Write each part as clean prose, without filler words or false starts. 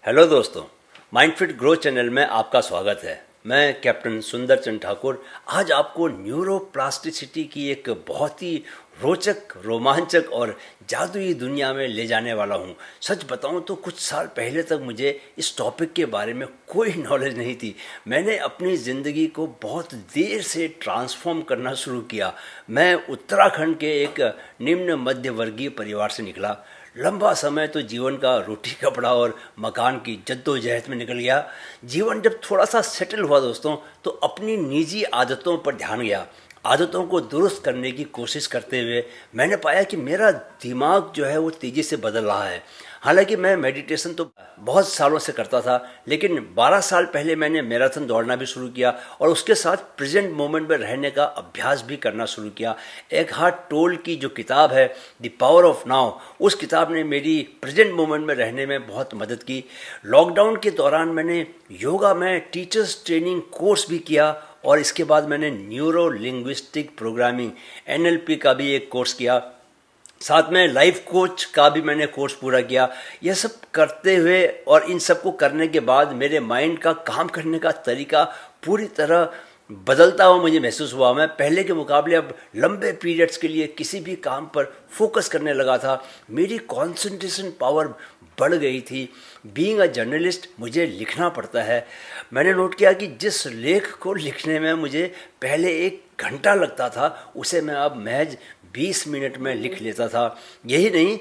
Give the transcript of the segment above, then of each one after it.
Hello दोस्तों, माइंडफिट growth channel में आपका स्वागत है। मैं कैप्टन सुंदर चंद ठाकुर आज आपको न्यूरोप्लास्टिसिटी की एक बहुत ही रोचक, रोमांचक और जादुई दुनिया में ले जाने वाला हूँ। सच बताऊँ तो कुछ साल पहले तक मुझे इस टॉपिक के बारे में कोई नॉलेज नहीं थी। मैंने अपनी ज़िंदगी को बहुत देर से ट्रांसफॉर्म करना शुरू किया। मैं उत्तराखंड के एक निम्न मध्य वर्गीय परिवार से निकला। लंबा समय तो जीवन का रोटी कपड़ा और मकान की जद्दोजहद में निकल गया। जीवन जब थोड़ा सा सेटल हुआ दोस्तों, तो अपनी निजी आदतों पर ध्यान गया। आदतों को दुरुस्त करने की कोशिश करते हुए मैंने पाया कि मेरा दिमाग जो है वो तेज़ी से बदल रहा है। हालांकि मैं मेडिटेशन तो बहुत सालों से करता था, लेकिन 12 साल पहले मैंने मैराथन दौड़ना भी शुरू किया और उसके साथ प्रेजेंट मोमेंट में रहने का अभ्यास भी करना शुरू किया। एकहार्ट टोल की जो किताब है द पावर ऑफ नाउ, उस किताब ने मेरी प्रेजेंट मोमेंट में रहने में बहुत मदद की। लॉकडाउन के दौरान मैंने योगा में टीचर्स ट्रेनिंग कोर्स भी किया और इसके बाद मैंने न्यूरो लिंग्विस्टिक प्रोग्रामिंग NLP का भी एक कोर्स किया। साथ में लाइफ कोच का भी मैंने कोर्स पूरा किया। यह सब करते हुए और इन सब को करने के बाद मेरे माइंड का काम करने का तरीका पूरी तरह बदलता हुआ मुझे महसूस हुआ। मैं पहले के मुकाबले अब लंबे पीरियड्स के लिए किसी भी काम पर फोकस करने लगा था। मेरी कंसंट्रेशन पावर बढ़ गई थी। बीइंग अ जर्नलिस्ट मुझे लिखना पड़ता है। मैंने नोट किया कि जिस लेख को लिखने में मुझे पहले 1 घंटा लगता था, उसे मैं अब महज 20 मिनट में लिख लेता था। यही नहीं,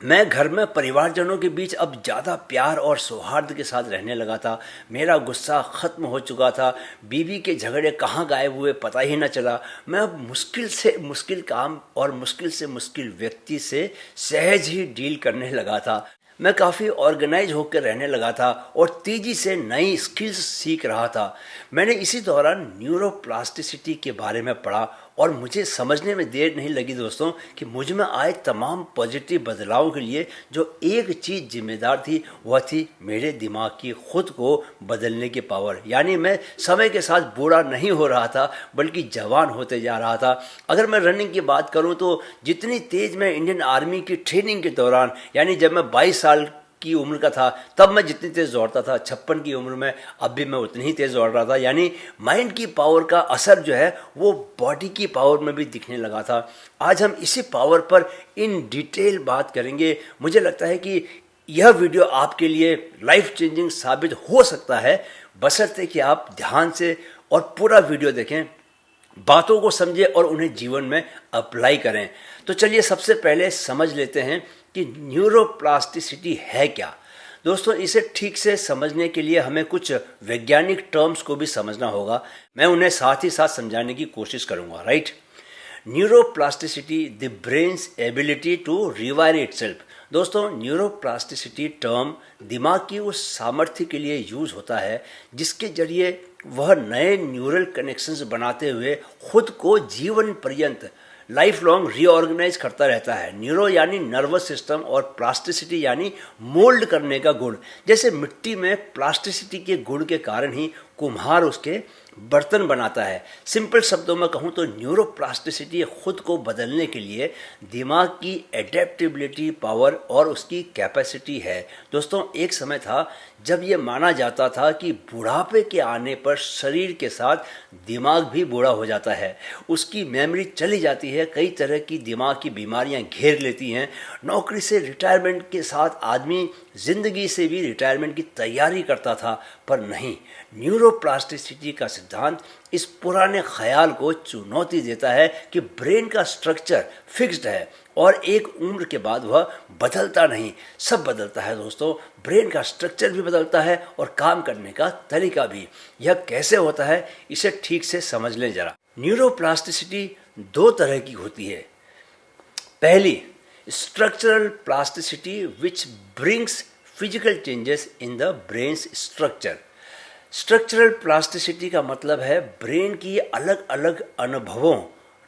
मैं घर में परिवारजनों के बीच अब ज़्यादा प्यार और सौहार्द के साथ रहने लगा था। मेरा गुस्सा ख़त्म हो चुका था। बीवी के झगड़े कहाँ गायब हुए पता ही न चला। मैं अब मुश्किल से मुश्किल काम और मुश्किल से मुश्किल व्यक्ति से सहज ही डील करने लगा था। मैं काफ़ी ऑर्गेनाइज होकर रहने लगा था और तेज़ी से नई स्किल्स सीख रहा था। मैंने इसी दौरान न्यूरोप्लास्टिसिटी के बारे में पढ़ा और मुझे समझने में देर नहीं लगी दोस्तों कि मुझ में आए तमाम पॉजिटिव बदलावों के लिए जो एक चीज़ जिम्मेदार थी, वह थी मेरे दिमाग की खुद को बदलने की पावर। यानी मैं समय के साथ बूढ़ा नहीं हो रहा था, बल्कि जवान होते जा रहा था। अगर मैं रनिंग की बात करूं तो जितनी तेज़ मैं इंडियन आर्मी की ट्रेनिंग के दौरान, यानी जब मैं 22 साल की उम्र का था, तब मैं जितनी तेज़ दौड़ता था, 56 की उम्र में अब भी मैं उतनी ही तेज़ दौड़ रहा था। यानी माइंड की पावर का असर जो है वो बॉडी की पावर में भी दिखने लगा था। आज हम इसी पावर पर इन डिटेल बात करेंगे। मुझे लगता है कि यह वीडियो आपके लिए लाइफ चेंजिंग साबित हो सकता है, बशर्ते कि आप ध्यान से और पूरा वीडियो देखें, बातों को समझें और उन्हें जीवन में अप्लाई करें। तो चलिए सबसे पहले समझ लेते हैं कि न्यूरोप्लास्टिसिटी है क्या। दोस्तों, इसे ठीक से समझने के लिए हमें कुछ वैज्ञानिक टर्म्स को भी समझना होगा। मैं उन्हें साथ ही साथ समझाने की कोशिश करूंगा। Right, neuroplasticity, the brain's ability to rewire itself. दोस्तों, न्यूरोप्लास्टिसिटी टर्म दिमाग की उस सामर्थ्य के लिए यूज होता है जिसके जरिए वह नए न्यूरल कनेक्शंस बनाते हुए खुद को जीवन पर्यंत लाइफ लॉन्ग रीऑर्गेनाइज करता रहता है। न्यूरो यानी नर्वस सिस्टम और प्लास्टिसिटी यानी मोल्ड करने का गुण। जैसे मिट्टी में प्लास्टिसिटी के गुण के कारण ही कुम्हार उसके बर्तन बनाता है। सिंपल शब्दों में कहूँ तो न्यूरोप्लास्टिसिटी खुद को बदलने के लिए दिमाग की एडेप्टेबिलिटी पावर और उसकी कैपेसिटी है। दोस्तों, एक समय था जब ये माना जाता था कि बुढ़ापे के आने पर शरीर के साथ दिमाग भी बूढ़ा हो जाता है, उसकी मेमोरी चली जाती है, कई तरह की दिमाग की बीमारियां घेर लेती हैं। नौकरी से रिटायरमेंट के साथ आदमी जिंदगी से भी रिटायरमेंट की तैयारी करता था, पर नहीं, न्यूरोप्लास्टिसिटी का सिद्धांत इस पुराने ख्याल को चुनौती देता है कि ब्रेन का स्ट्रक्चर फिक्स्ड है और एक उम्र के बाद वह बदलता नहीं। सब बदलता है दोस्तों, ब्रेन का स्ट्रक्चर भी बदलता है और काम करने का तरीका भी। यह कैसे होता है, इसे ठीक से समझ लें जरा। न्यूरोप्लास्टिसिटी 2 तरह की होती है। पहली, structural plasticity which brings physical changes in the brains structure. Structural plasticity का मतलब है ब्रेन की अलग अलग अनुभवों,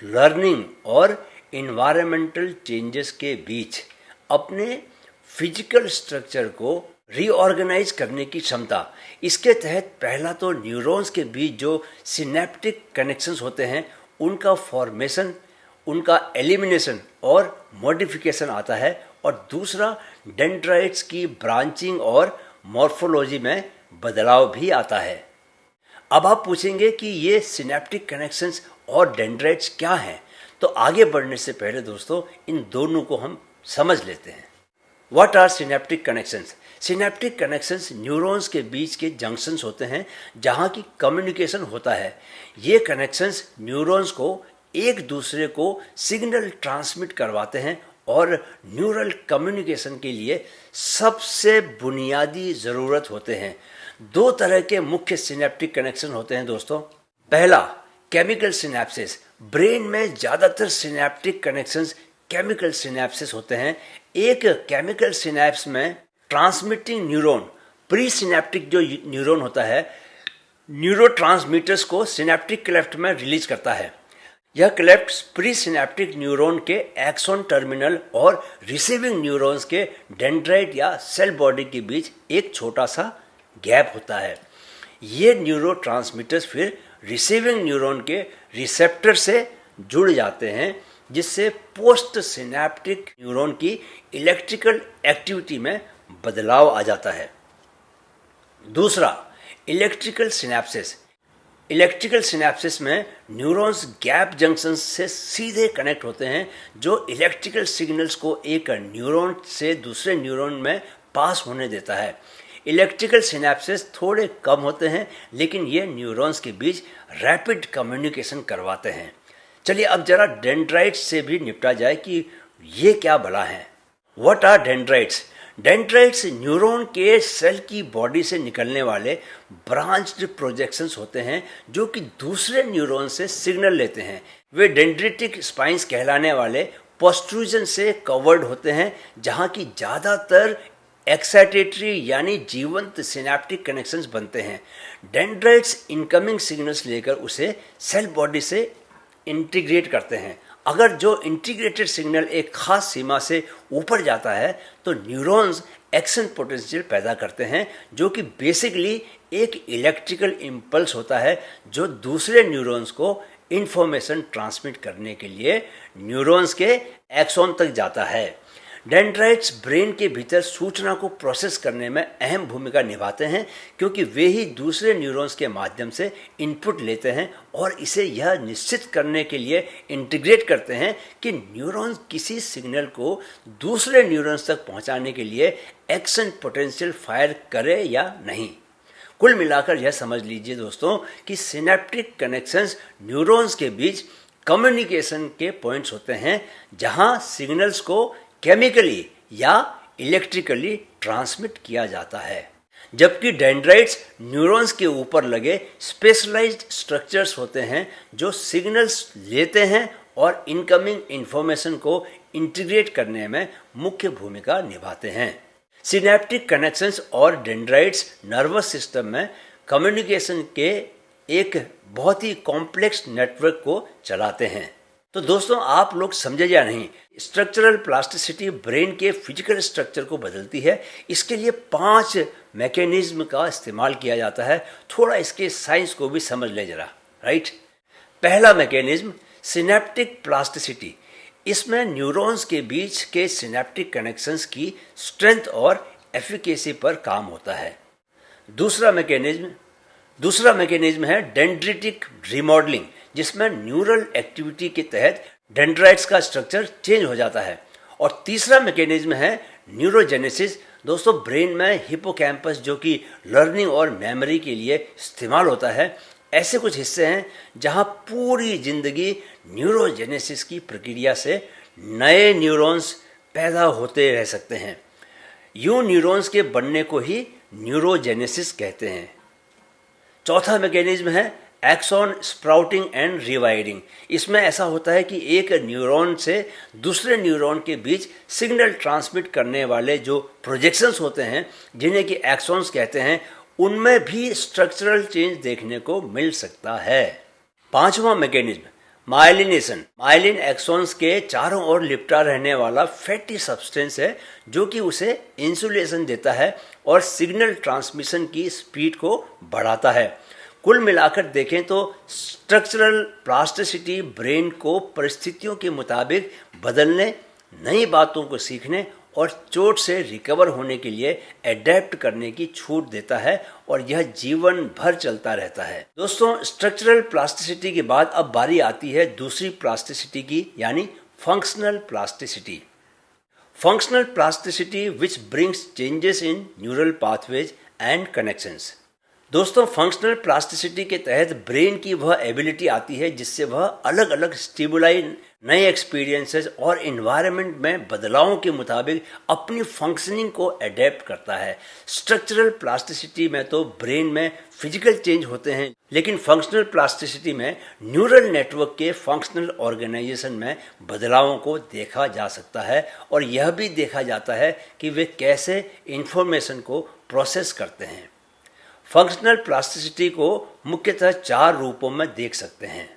लर्निंग और इन्वायरमेंटल चेंजेस के बीच अपने फिजिकल स्ट्रक्चर को रीऑर्गेनाइज करने की क्षमता। इसके तहत पहला तो न्यूरॉन्स के बीच जो सिनेप्टिक कनेक्शंस होते हैं उनका फॉर्मेशन, उनका एलिमिनेशन और मॉडिफिकेशन आता है, और दूसरा डेंड्राइट्स की ब्रांचिंग और मॉर्फोलॉजी में बदलाव भी आता है। अब आप पूछेंगे कि ये सिनेप्टिक कनेक्शंस और डेंड्राइट्स क्या हैं, तो आगे बढ़ने से पहले दोस्तों इन दोनों को हम समझ लेते हैं। What are synaptic connections? Synaptic connections neurons के बीच के जंक्शंस होते हैं जहाँ की कम्युनिकेशन होता है। ये कनेक्शंस न्यूरॉन्स को एक दूसरे को सिग्नल ट्रांसमिट करवाते हैं और न्यूरल कम्युनिकेशन के लिए सबसे बुनियादी ज़रूरत होते हैं। दो तरह के मुख्य सिनेप्टिक कनेक्शन होते हैं दोस्तों। पहला, केमिकल सिनेप्सिस। ब्रेन में ज़्यादातर सिनेप्टिक कनेक्शंस केमिकल सिनेप्सिस होते हैं। एक केमिकल सिनेप्स में ट्रांसमिटिंग न्यूरॉन प्री सिनेप्टिक जो न्यूरॉन होता है न्यूरोट्रांसमीटर्स को सिनेप्टिक क्लेफ्ट में रिलीज करता है। यह क्लेफ्ट प्री सिनेप्टिक न्यूरॉन के एक्सॉन टर्मिनल और रिसीविंग न्यूरॉन्स के डेंड्राइट या सेल बॉडी के बीच एक छोटा सा गैप होता है। ये न्यूरोट्रांसमीटर्स फिर रिसीविंग न्यूरॉन के रिसेप्टर से जुड़ जाते हैं, जिससे पोस्ट सिनेप्टिक न्यूरॉन की इलेक्ट्रिकल एक्टिविटी में बदलाव आ जाता है। दूसरा, इलेक्ट्रिकल सिनेप्सिस। इलेक्ट्रिकल सिनेप्सिस में न्यूरॉन्स गैप जंक्शन से सीधे कनेक्ट होते हैं, जो इलेक्ट्रिकल सिग्नल्स को एक न्यूरॉन से दूसरे न्यूरॉन में पास होने देता है। इलेक्ट्रिकल सिनेप्सिस थोड़े कम होते हैं, लेकिन ये न्यूरॉन्स के बीच रैपिड कम्युनिकेशन करवाते हैं। चलिए अब जरा डेंड्राइट्स से भी निपटा जाए कि ये क्या भला है। What are dendrites? Dendrites neuron के सेल की बॉडी से निकलने वाले ब्रांच्ड प्रोजेक्शंस होते हैं जो कि दूसरे न्यूरॉन से सिग्नल लेते हैं। वे डेंड्रिटिक स्पाइंस कहलाने वाले पोस्ट्रूजन से कवर्ड होते हैं, जहाँ की ज़्यादातर एक्साइटेटरी यानी जीवंत सिनेप्टिक कनेक्शंस बनते हैं। डेंड्राइट्स इनकमिंग सिग्नल्स लेकर उसे सेल बॉडी से इंटीग्रेट करते हैं। अगर जो इंटीग्रेटेड सिग्नल एक खास सीमा से ऊपर जाता है तो न्यूरॉन्स एक्शन पोटेंशियल पैदा करते हैं, जो कि बेसिकली एक इलेक्ट्रिकल इम्पल्स होता है जो दूसरे न्यूरॉन्स को इंफॉर्मेशन ट्रांसमिट करने के लिए न्यूरॉन्स के एक्सॉन तक जाता है। डेंड्राइट्स ब्रेन के भीतर सूचना को प्रोसेस करने में अहम भूमिका निभाते हैं, क्योंकि वे ही दूसरे न्यूरॉन्स के माध्यम से इनपुट लेते हैं और इसे यह निश्चित करने के लिए इंटीग्रेट करते हैं कि न्यूरॉन्स किसी सिग्नल को दूसरे न्यूरॉन्स तक पहुंचाने के लिए एक्शन पोटेंशियल फायर करे या नहीं। कुल मिलाकर यह समझ लीजिए दोस्तों कि सिनेप्टिक कनेक्शंस न्यूरॉन्स के बीच कम्युनिकेशन के पॉइंट्स होते हैं, जहां सिग्नल्स को केमिकली या इलेक्ट्रिकली ट्रांसमिट किया जाता है, जबकि डेंड्राइट्स न्यूरॉन्स के ऊपर लगे स्पेशलाइज्ड स्ट्रक्चर्स होते हैं जो सिग्नल्स लेते हैं और इनकमिंग इंफॉर्मेशन को इंटीग्रेट करने में मुख्य भूमिका निभाते हैं। सिनेप्टिक कनेक्शंस और डेंड्राइट्स नर्वस सिस्टम में कम्युनिकेशन के एक बहुत ही कॉम्प्लेक्स नेटवर्क को चलाते हैं। तो दोस्तों आप लोग समझे या नहीं, स्ट्रक्चरल प्लास्टिसिटी ब्रेन के फिजिकल स्ट्रक्चर को बदलती है। इसके लिए 5 मैकेनिज्म का इस्तेमाल किया जाता है। थोड़ा इसके साइंस को भी समझ ले जरा, राइट। पहला मैकेनिज्म सिनेप्टिक प्लास्टिसिटी। इसमें न्यूरॉन्स के बीच के सिनेप्टिक कनेक्शंस की स्ट्रेंथ और एफिकेसी पर काम होता है। दूसरा मैकेनिज्म है डेंड्रिटिक रिमॉडलिंग, जिसमें न्यूरल एक्टिविटी के तहत डेंड्राइट्स का स्ट्रक्चर चेंज हो जाता है। और तीसरा मैकेनिज्म है न्यूरोजेनेसिस। दोस्तों ब्रेन में हिपोकैम्पस, जो कि लर्निंग और मेमोरी के लिए इस्तेमाल होता है, ऐसे कुछ हिस्से हैं जहां पूरी जिंदगी न्यूरोजेनेसिस की प्रक्रिया से नए न्यूरॉन्स पैदा होते रह सकते हैं। यूं न्यूरॉन्स के बनने को ही न्यूरोजेनेसिस कहते हैं। चौथा मैकेनिज्म है एक्सॉन स्प्राउटिंग एंड रिवायरिंग। इसमें ऐसा होता है कि एक न्यूरॉन से दूसरे न्यूरॉन के बीच सिग्नल ट्रांसमिट करने वाले जो प्रोजेक्शंस होते हैं, जिन्हें कि एक्सॉन्स कहते हैं, उनमें भी स्ट्रक्चरल चेंज देखने को मिल सकता है। पांचवा मैकेनिज्म माइलिनेशन। माइलिन एक्सॉन्स के चारों ओर लिपटा रहने वाला फैटी सब्सटेंस है, जो कि उसे इंसुलेशन देता है और सिग्नल ट्रांसमिशन की स्पीड को बढ़ाता है। कुल मिलाकर देखें तो स्ट्रक्चरल प्लास्टिसिटी ब्रेन को परिस्थितियों के मुताबिक बदलने, नई बातों को सीखने और चोट से रिकवर होने के लिए एडेप्ट करने की छूट देता है और यह जीवन भर चलता रहता है। दोस्तों, स्ट्रक्चरल प्लास्टिसिटी के बाद अब बारी आती है दूसरी प्लास्टिसिटी की, यानी functional plasticity. Functional plasticity which brings changes in neural pathways and connections. दोस्तों, फंक्शनल प्लास्टिसिटी के तहत ब्रेन की वह एबिलिटी आती है जिससे वह अलग अलग स्टिमुलाई, नए एक्सपीरियंसेस और इन्वायरमेंट में बदलावों के मुताबिक अपनी फंक्शनिंग को अडेप्ट करता है। स्ट्रक्चरल प्लास्टिसिटी में तो ब्रेन में फिजिकल चेंज होते हैं, लेकिन फंक्शनल प्लास्टिसिटी में न्यूरल नेटवर्क के फंक्शनल ऑर्गेनाइजेशन में बदलावों को देखा जा सकता है और यह भी देखा जाता है कि वे कैसे इंफॉर्मेशन को प्रोसेस करते हैं। फंक्शनल प्लास्टिसिटी को मुख्यतः 4 रूपों में देख सकते हैं।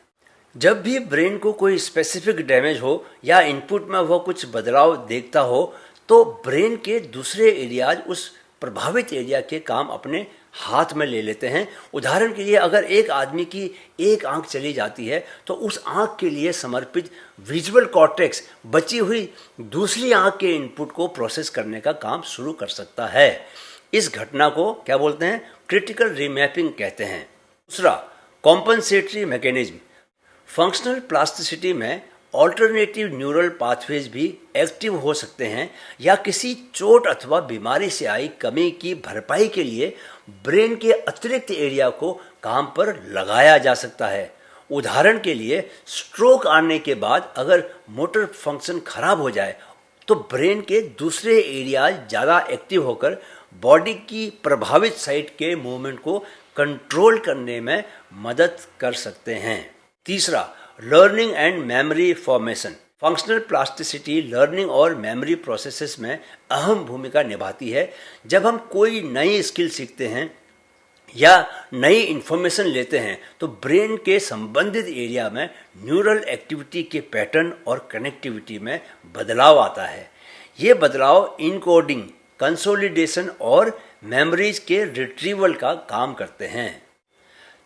जब भी ब्रेन को कोई स्पेसिफिक डैमेज हो या इनपुट में वह कुछ बदलाव देखता हो तो ब्रेन के दूसरे एरियाज उस प्रभावित एरिया के काम अपने हाथ में ले लेते हैं। उदाहरण के लिए, अगर एक आदमी की एक आंख चली जाती है तो उस आंख के लिए समर्पित विजुअल कॉर्टेक्स बची हुई दूसरी आंख के इनपुट को प्रोसेस करने का काम शुरू कर सकता है। इस घटना को क्या बोलते हैं? क्रिटिकल रीमैपिंग कहते हैं। दूसरा, कॉम्पनसेटरी मैकेनिज्म। फंक्शनल प्लास्टिसिटी में ऑल्टरनेटिव न्यूरल पाथवेज भी एक्टिव हो सकते हैं या किसी चोट अथवा बीमारी से आई कमी की भरपाई के लिए ब्रेन के अतिरिक्त एरिया को काम पर लगाया जा सकता है। उदाहरण के लिए, स्ट्रोक आने के बाद अगर मोटर फंक्शन खराब हो जाए तो ब्रेन के दूसरे एरियाज ज़्यादा एक्टिव होकर बॉडी की प्रभावित साइड के मूवमेंट को कंट्रोल करने में मदद कर सकते हैं। तीसरा, learning and memory formation. Functional plasticity learning और मेमोरी प्रोसेसेस में अहम भूमिका निभाती है। जब हम कोई नई स्किल सीखते हैं या नई इंफॉर्मेशन लेते हैं तो ब्रेन के संबंधित एरिया में न्यूरल एक्टिविटी के पैटर्न और कनेक्टिविटी में बदलाव आता है। ये बदलाव इनकोडिंग, कंसोलिडेशन और मेमोरीज के रिट्रीवल का काम करते हैं।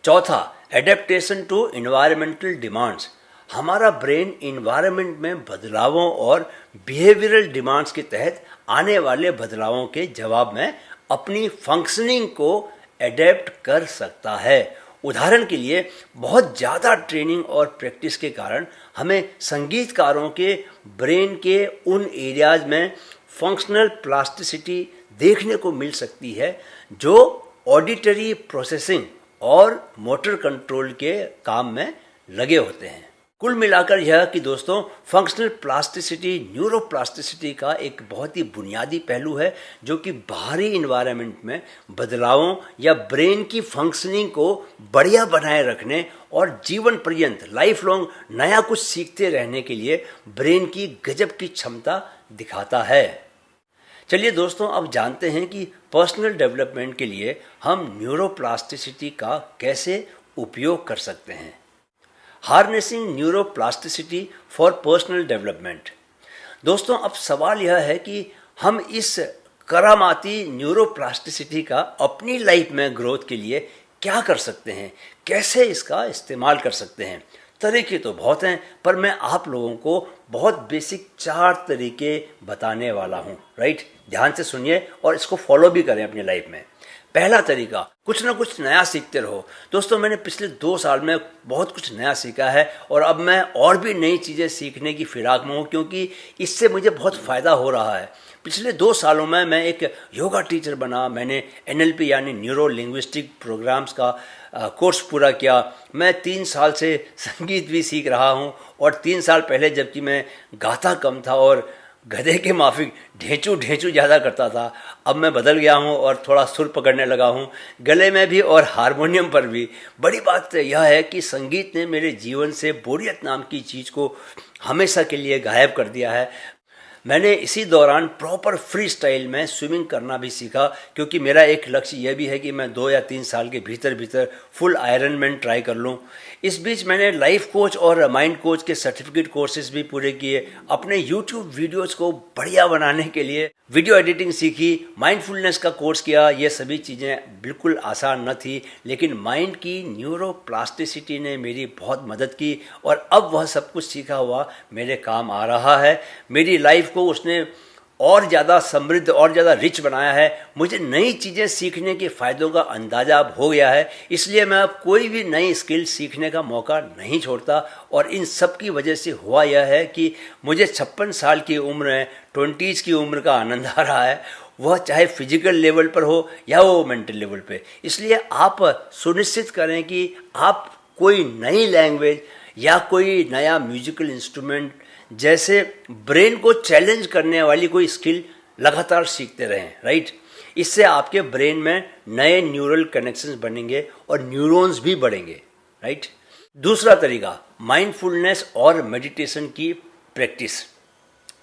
चौथा, एडेप्टेशन टू इन्वायरमेंटल डिमांड्स। हमारा ब्रेन इन्वायरमेंट में बदलावों और बिहेवियरल डिमांड्स के तहत आने वाले बदलावों के जवाब में अपनी फंक्शनिंग को एडेप्ट कर सकता है। उदाहरण के लिए, बहुत ज़्यादा ट्रेनिंग और प्रैक्टिस के कारण हमें संगीतकारों के ब्रेन के उन एरियाज में फंक्शनल प्लास्टिसिटी देखने को मिल सकती है जो ऑडिटरी प्रोसेसिंग और मोटर कंट्रोल के काम में लगे होते हैं। कुल मिलाकर यह कि दोस्तों, फंक्शनल प्लास्टिसिटी न्यूरोप्लास्टिसिटी का एक बहुत ही बुनियादी पहलू है जो कि बाहरी इन्वायरमेंट में बदलावों या ब्रेन की फंक्शनिंग को बढ़िया बनाए रखने और जीवन पर्यंत लाइफ लॉन्ग नया कुछ सीखते रहने के लिए ब्रेन की गजब की क्षमता दिखाता है। चलिए दोस्तों, अब जानते हैं कि पर्सनल डेवलपमेंट के लिए हम न्यूरोप्लास्टिसिटी का कैसे उपयोग कर सकते हैं। Harnessing neuroplasticity for personal development. दोस्तों, अब सवाल यह है कि हम इस करामाती न्यूरोप्लास्टिसिटी का अपनी लाइफ में ग्रोथ के लिए क्या कर सकते हैं, कैसे इसका इस्तेमाल कर सकते हैं। तरीके तो बहुत हैं, पर मैं आप लोगों को बहुत बेसिक 4 तरीके बताने वाला हूँ। राइट, ध्यान से सुनिए और इसको फॉलो भी करें अपनी लाइफ में। पहला तरीका, कुछ ना कुछ नया सीखते रहो। दोस्तों, मैंने पिछले 2 साल में बहुत कुछ नया सीखा है और अब मैं और भी नई चीज़ें सीखने की फिराक में हूँ क्योंकि इससे मुझे बहुत फ़ायदा हो रहा है। पिछले 2 सालों में मैं एक योगा टीचर बना। मैंने NLP यानी न्यूरो लिंग्विस्टिक प्रोग्राम्स का कोर्स पूरा किया। मैं 3 साल से संगीत भी सीख रहा हूँ और 3 साल पहले जबकि मैं गाता कम था और गधे के माफिक ढेंचू ज़्यादा करता था, अब मैं बदल गया हूँ और थोड़ा सुर पकड़ने लगा हूँ, गले में भी और हारमोनियम पर भी। बड़ी बात यह है कि संगीत ने मेरे जीवन से बोरियत नाम की चीज़ को हमेशा के लिए गायब कर दिया है। मैंने इसी दौरान प्रॉपर फ्री स्टाइल में स्विमिंग करना भी सीखा क्योंकि मेरा एक लक्ष्य यह भी है कि मैं 2 या 3 साल के भीतर फुल आयरनमैन ट्राई कर लूँ। इस बीच मैंने लाइफ कोच और माइंड कोच के सर्टिफिकेट कोर्सेज भी पूरे किए। अपने यूट्यूब वीडियोज़ को बढ़िया बनाने के लिए वीडियो एडिटिंग सीखी, माइंडफुलनेस का कोर्स किया। ये सभी चीज़ें बिल्कुल आसान न थी, लेकिन माइंड की न्यूरोप्लास्टिसिटी ने मेरी बहुत मदद की और अब वह सब कुछ सीखा हुआ मेरे काम आ रहा है। मेरी लाइफ को उसने और ज़्यादा समृद्ध और ज़्यादा रिच बनाया है। मुझे नई चीज़ें सीखने के फ़ायदों का अंदाज़ा अब हो गया है, इसलिए मैं अब कोई भी नई स्किल सीखने का मौका नहीं छोड़ता। और इन सब की वजह से हुआ यह है कि मुझे 56 साल की उम्र है, 20s की उम्र का आनंद आ रहा है, वह चाहे फिजिकल लेवल पर हो या वो मेंटल लेवल पे। इसलिए आप सुनिश्चित करें कि आप कोई नई लैंग्वेज या कोई नया म्यूजिकल इंस्ट्रूमेंट जैसे ब्रेन को चैलेंज करने वाली कोई स्किल लगातार सीखते रहें, राइट। इससे आपके ब्रेन में नए न्यूरल कनेक्शंस बनेंगे और न्यूरॉन्स भी बढ़ेंगे, राइट। दूसरा तरीका, माइंडफुलनेस और मेडिटेशन की प्रैक्टिस।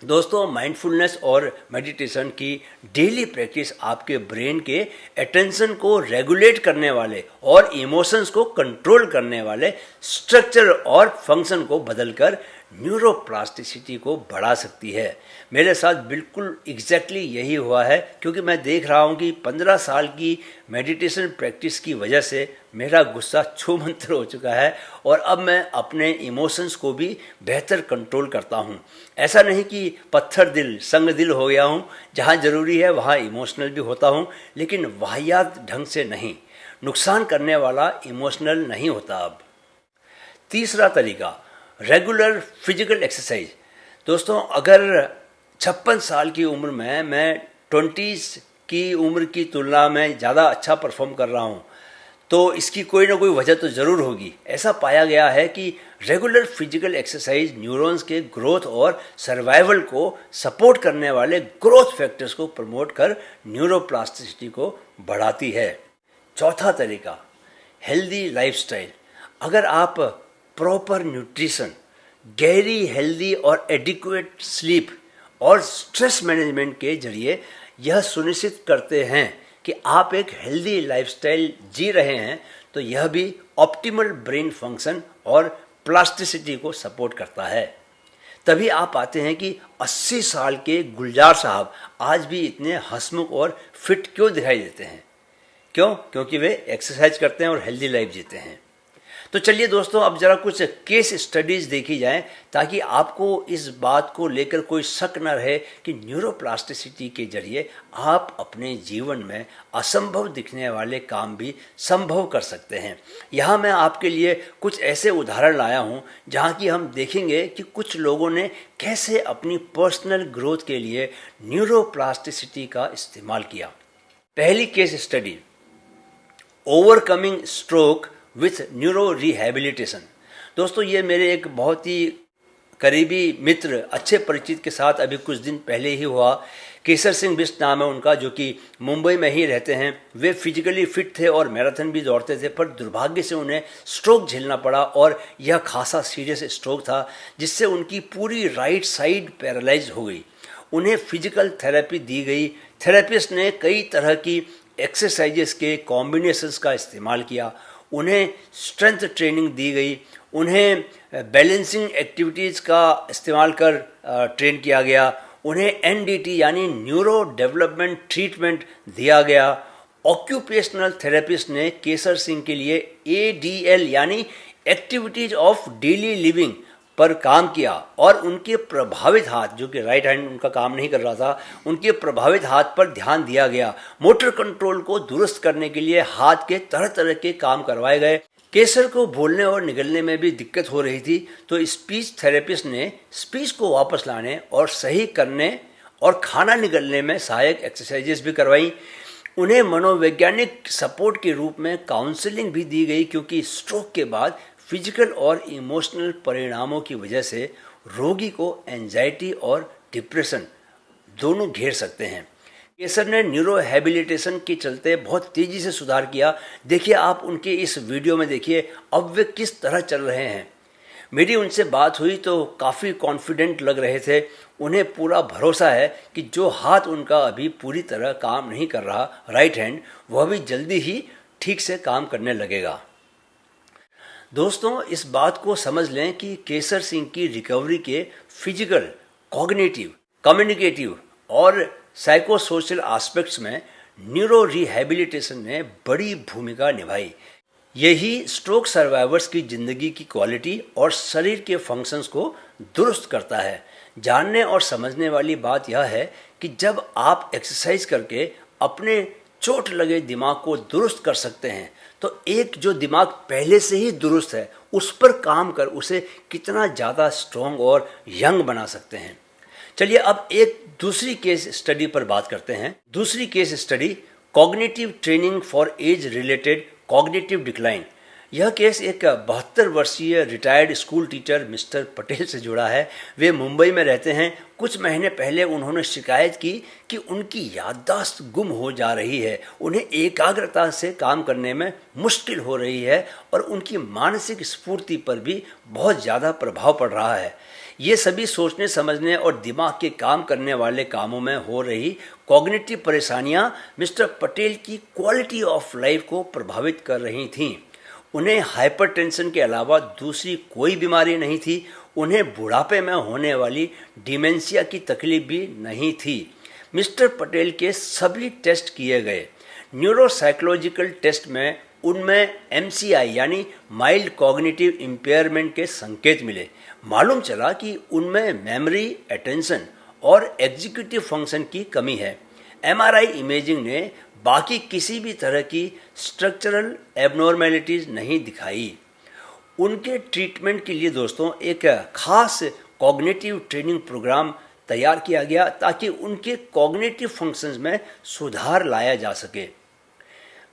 दोस्तों, माइंडफुलनेस और मेडिटेशन की डेली प्रैक्टिस आपके ब्रेन के अटेंशन को रेगुलेट करने वाले और इमोशंस को कंट्रोल करने वाले स्ट्रक्चर और फंक्शन को बदलकर न्यूरोप्लास्टिसिटी को बढ़ा सकती है। मेरे साथ बिल्कुल एग्जैक्टली यही हुआ है, क्योंकि मैं देख रहा हूँ कि 15 साल की मेडिटेशन प्रैक्टिस की वजह से मेरा गुस्सा छूमंतर हो चुका है और अब मैं अपने इमोशंस को भी बेहतर कंट्रोल करता हूँ। ऐसा नहीं कि पत्थर दिल संग दिल हो गया हूँ, जहाँ ज़रूरी है वहाँ इमोशनल भी होता हूँ, लेकिन वाहियात ढंग से नहीं, नुकसान करने वाला इमोशनल नहीं होता अब। तीसरा तरीका, रेगुलर फिजिकल एक्सरसाइज। दोस्तों, अगर 56 साल की उम्र में मैं 20s की उम्र की तुलना में ज़्यादा अच्छा परफॉर्म कर रहा हूँ, तो इसकी कोई ना कोई वजह तो ज़रूर होगी। ऐसा पाया गया है कि रेगुलर फिजिकल एक्सरसाइज न्यूरॉन्स के ग्रोथ और सर्वाइवल को सपोर्ट करने वाले ग्रोथ फैक्टर्स को प्रमोट कर न्यूरोप्लास्टिसिटी को बढ़ाती है। चौथा तरीका, हेल्दी लाइफस्टाइल। अगर आप प्रॉपर न्यूट्रिशन, गहरी हेल्दी और एडिक्वेट स्लीप और स्ट्रेस मैनेजमेंट के जरिए यह सुनिश्चित करते हैं कि आप एक हेल्दी लाइफस्टाइल जी रहे हैं, तो यह भी ऑप्टिमल ब्रेन फंक्शन और प्लास्टिसिटी को सपोर्ट करता है। तभी आप पाते हैं कि 80 साल के गुलजार साहब आज भी इतने हंसमुख और फिट क्यों दिखाई देते हैं? क्यों? क्योंकि वे एक्सरसाइज करते हैं और हेल्दी लाइफ जीते हैं। तो चलिए दोस्तों, अब जरा कुछ केस स्टडीज देखी जाएं, ताकि आपको इस बात को लेकर कोई शक न रहे कि न्यूरोप्लास्टिसिटी के जरिए आप अपने जीवन में असंभव दिखने वाले काम भी संभव कर सकते हैं। यहाँ मैं आपके लिए कुछ ऐसे उदाहरण लाया हूँ जहाँ की हम देखेंगे कि कुछ लोगों ने कैसे अपनी पर्सनल ग्रोथ के लिए न्यूरोप्लास्टिसिटी का इस्तेमाल किया। पहली case study, overcoming stroke with neuro rehabilitation. दोस्तों, ये मेरे एक बहुत ही करीबी मित्र, अच्छे परिचित के साथ अभी कुछ दिन पहले ही हुआ। केसर सिंह बिष्ट नाम है उनका, जो कि मुंबई में ही रहते हैं। वे फिजिकली फिट थे और मैराथन भी दौड़ते थे, पर दुर्भाग्य से उन्हें स्ट्रोक झेलना पड़ा और यह खासा सीरियस स्ट्रोक था, जिससे उनकी पूरी राइट साइड पैरालाइज हो गई। उन्हें फिजिकल थेरेपी दी गई। थेरेपिस्ट ने कई तरह की एक्सरसाइजेस के कॉम्बिनेशंस का इस्तेमाल किया। उन्हें स्ट्रेंथ ट्रेनिंग दी गई। उन्हें बैलेंसिंग एक्टिविटीज़ का इस्तेमाल कर ट्रेन किया गया। उन्हें एनडीटी यानी न्यूरो डेवलपमेंट ट्रीटमेंट दिया गया। ऑक्यूपेशनल थेरेपिस्ट ने केसर सिंह के लिए एडीएल यानी एक्टिविटीज ऑफ डेली लिविंग पर काम किया और उनके प्रभावित हाथ, जो कि राइट हैंड उनका काम नहीं कर रहा था, उनके प्रभावित हाथ पर ध्यान दिया गया। मोटर कंट्रोल को दुरुस्त करने के लिए हाथ के तरह तरह के काम करवाए गए। केसर को बोलने और निगलने में भी दिक्कत हो रही थी, तो स्पीच थेरेपिस्ट ने स्पीच को वापस लाने और सही करने और खाना निगलने में सहायक एक्सरसाइजेस भी करवाई। उन्हें मनोवैज्ञानिक सपोर्ट के रूप में काउंसलिंग भी दी गई, क्योंकि स्ट्रोक के बाद फिजिकल और इमोशनल परिणामों की वजह से रोगी को एंजाइटी और डिप्रेशन दोनों घेर सकते हैं। केसर ने न्यूरो हैबिलिटेशन के चलते बहुत तेज़ी से सुधार किया। देखिए, आप उनके इस वीडियो में देखिए अब वे किस तरह चल रहे हैं। मेरी उनसे बात हुई तो काफ़ी कॉन्फिडेंट लग रहे थे। उन्हें पूरा भरोसा है कि जो हाथ उनका अभी पूरी तरह काम नहीं कर रहा, राइट हैंड, वह भी जल्दी ही ठीक से काम करने लगेगा। दोस्तों, इस बात को समझ लें कि केसर सिंह की रिकवरी के फिजिकल, कॉग्निटिव, कम्युनिकेटिव और साइकोसोशल एस्पेक्ट्स में न्यूरो रिहैबिलिटेशन ने बड़ी भूमिका निभाई। यही स्ट्रोक सर्वाइवर्स की ज़िंदगी की क्वालिटी और शरीर के फंक्शंस को दुरुस्त करता है। जानने और समझने वाली बात यह है कि जब आप एक्सरसाइज करके अपने चोट लगे दिमाग को दुरुस्त कर सकते हैं तो एक जो दिमाग पहले से ही दुरुस्त है उस पर काम कर उसे कितना ज़्यादा स्ट्रॉन्ग और यंग बना सकते हैं। चलिए अब एक दूसरी केस स्टडी पर बात करते हैं। दूसरी case study cognitive training for age related cognitive decline. यह केस एक 72 वर्षीय retired school teacher mister Patel से जुड़ा है। वे मुंबई में रहते हैं। कुछ महीने पहले उन्होंने शिकायत की कि उनकी याददाश्त गुम हो जा रही है, उन्हें एकाग्रता से काम करने में मुश्किल हो रही है और उनकी मानसिक स्फूर्ति पर भी बहुत ज़्यादा प्रभाव पड़ रहा है। ये सभी सोचने समझने और दिमाग के काम करने वाले कामों में हो रही कॉग्निटिव परेशानियां मिस्टर पटेल की क्वालिटी ऑफ लाइफ को प्रभावित कर रही थीं। उन्हें हाइपरटेंशन के अलावा दूसरी कोई बीमारी नहीं थी। उन्हें बुढ़ापे में होने वाली डिमेंशिया की तकलीफ भी नहीं थी। मिस्टर पटेल के सभी टेस्ट किए गए। न्यूरोसाइकोलॉजिकल टेस्ट में उनमें MCI यानी माइल्ड कॉग्निटिव इम्पेयरमेंट के संकेत मिले। मालूम चला कि उनमें मेमोरी, अटेंशन और एग्जीक्यूटिव फंक्शन की कमी है। MRI इमेजिंग ने बाकी किसी भी तरह की स्ट्रक्चरल एबनॉर्मेलिटीज़ नहीं दिखाई। उनके ट्रीटमेंट के लिए दोस्तों एक खास कॉग्निटिव ट्रेनिंग प्रोग्राम तैयार किया गया ताकि उनके कॉग्निटिव फंक्शंस में सुधार लाया जा सके।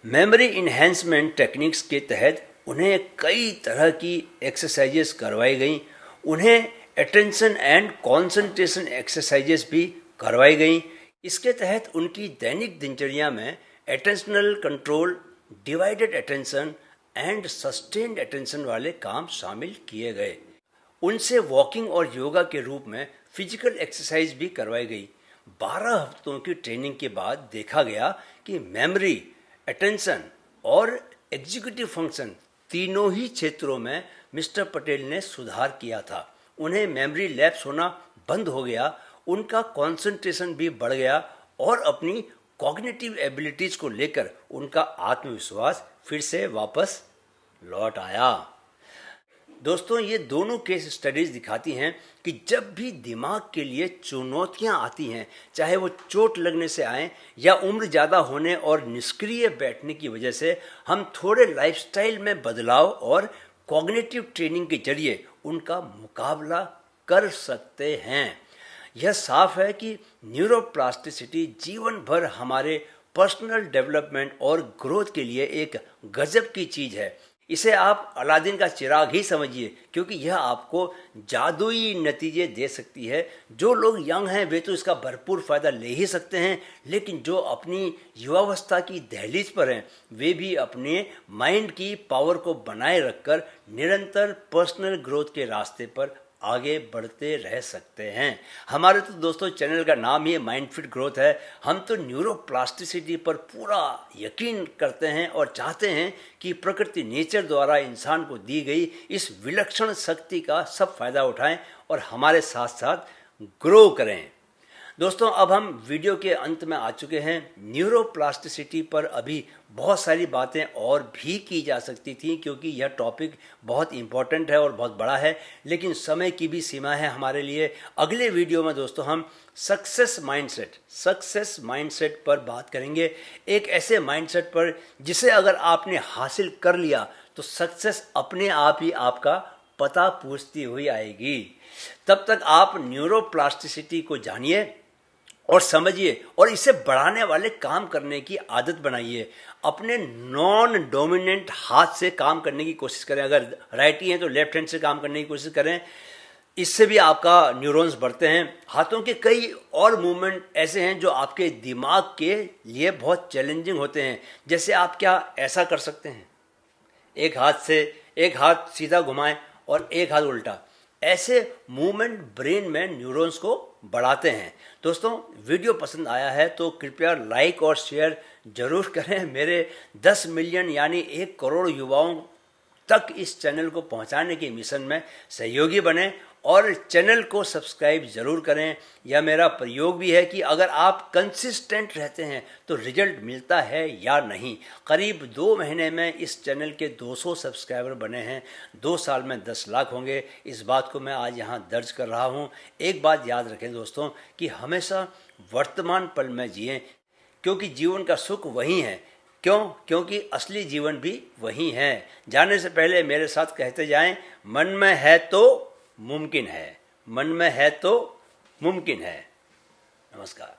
मेमोरी इन्हेंसमेंट टेक्निक्स के तहत उन्हें कई तरह की एक्सरसाइजेस करवाई गई। उन्हें अटेंशन एंड कंसंट्रेशन एक्सरसाइजेस भी करवाई गई। इसके तहत उनकी दैनिक दिनचर्या में attentional control, divided attention and sustained attention वाले काम शामिल किए गए। उनसे वॉकिंग और योगा के रूप में फिजिकल एक्सरसाइज भी करवाई गई। 12 हफ्तों की ट्रेनिंग के बाद देखा गया कि मेमोरी, अटेंशन और एग्जीक्यूटिव फंक्शन तीनों ही क्षेत्रों में मिस्टर पटेल ने सुधार किया था। उन्हें मेमोरी लैप्स होना बंद हो गया, उनका कंसंट्रेशन भी बढ़ गया और अपनी कॉग्निटिव एबिलिटीज को लेकर उनका आत्मविश्वास फिर से वापस लौट आया। दोस्तों ये दोनों केस स्टडीज दिखाती हैं कि जब भी दिमाग के लिए चुनौतियां आती हैं, चाहे वो चोट लगने से आए या उम्र ज़्यादा होने और निष्क्रिय बैठने की वजह से, हम थोड़े लाइफस्टाइल में बदलाव और कॉग्निटिव ट्रेनिंग के जरिए उनका मुकाबला कर सकते हैं। यह साफ है कि न्यूरोप्लास्टिसिटी जीवन भर हमारे पर्सनल डेवलपमेंट और ग्रोथ के लिए एक गजब की चीज़ है। इसे आप अलादीन का चिराग ही समझिए, क्योंकि यह आपको जादुई नतीजे दे सकती है। जो लोग यंग हैं वे तो इसका भरपूर फ़ायदा ले ही सकते हैं, लेकिन जो अपनी युवावस्था की दहलीज पर हैं वे भी अपने माइंड की पावर को बनाए रखकर निरंतर पर्सनल ग्रोथ के रास्ते पर आगे बढ़ते रह सकते हैं। हमारे तो दोस्तों चैनल का नाम ही माइंड फिट ग्रोथ है। हम तो न्यूरोप्लास्टिसिटी पर पूरा यकीन करते हैं और चाहते हैं कि प्रकृति नेचर द्वारा इंसान को दी गई इस विलक्षण शक्ति का सब फायदा उठाएं और हमारे साथ साथ ग्रो करें। दोस्तों अब हम वीडियो के अंत में आ चुके हैं। न्यूरोप्लास्टिसिटी पर अभी बहुत सारी बातें और भी की जा सकती थी, क्योंकि यह टॉपिक बहुत इम्पोर्टेंट है और बहुत बड़ा है, लेकिन समय की भी सीमा है हमारे लिए। अगले वीडियो में दोस्तों हम सक्सेस माइंडसेट पर बात करेंगे। एक ऐसे माइंडसेट पर जिसे अगर आपने हासिल कर लिया तो सक्सेस अपने आप ही आपका पता पूछती हुई आएगी। तब तक आप न्यूरोप्लास्टिसिटी को जानिए और समझिए और इसे बढ़ाने वाले काम करने की आदत बनाइए। अपने नॉन डोमिनेंट हाथ से काम करने की कोशिश करें। अगर राइटी हैं तो लेफ्ट हैंड से काम करने की कोशिश करें। इससे भी आपका न्यूरॉन्स बढ़ते हैं। हाथों के कई और मूवमेंट ऐसे हैं जो आपके दिमाग के लिए बहुत चैलेंजिंग होते हैं। जैसे आप क्या ऐसा कर सकते हैं, एक हाथ सीधा घुमाएं और एक हाथ उल्टा। ऐसे मूवमेंट ब्रेन में न्यूरॉन्स को बढ़ाते हैं। दोस्तों वीडियो पसंद आया है तो कृपया लाइक और शेयर जरूर करें। मेरे 10 मिलियन यानी 1 करोड़ युवाओं तक इस चैनल को पहुंचाने के मिशन में सहयोगी बने और चैनल को सब्सक्राइब ज़रूर करें। यह मेरा प्रयोग भी है कि अगर आप कंसिस्टेंट रहते हैं तो रिजल्ट मिलता है या नहीं। करीब 2 महीने में इस चैनल के 200 सब्सक्राइबर बने हैं। 2 साल में 10 लाख होंगे। इस बात को मैं आज यहाँ दर्ज कर रहा हूँ। एक बात याद रखें दोस्तों कि हमेशा वर्तमान पल में जिएं, क्योंकि जीवन का सुख वही है। क्योंकि असली जीवन भी वही है। जाने से पहले मेरे साथ कहते जाएं, मन में है तो मुमकिन है, मन में है तो मुमकिन है। नमस्कार।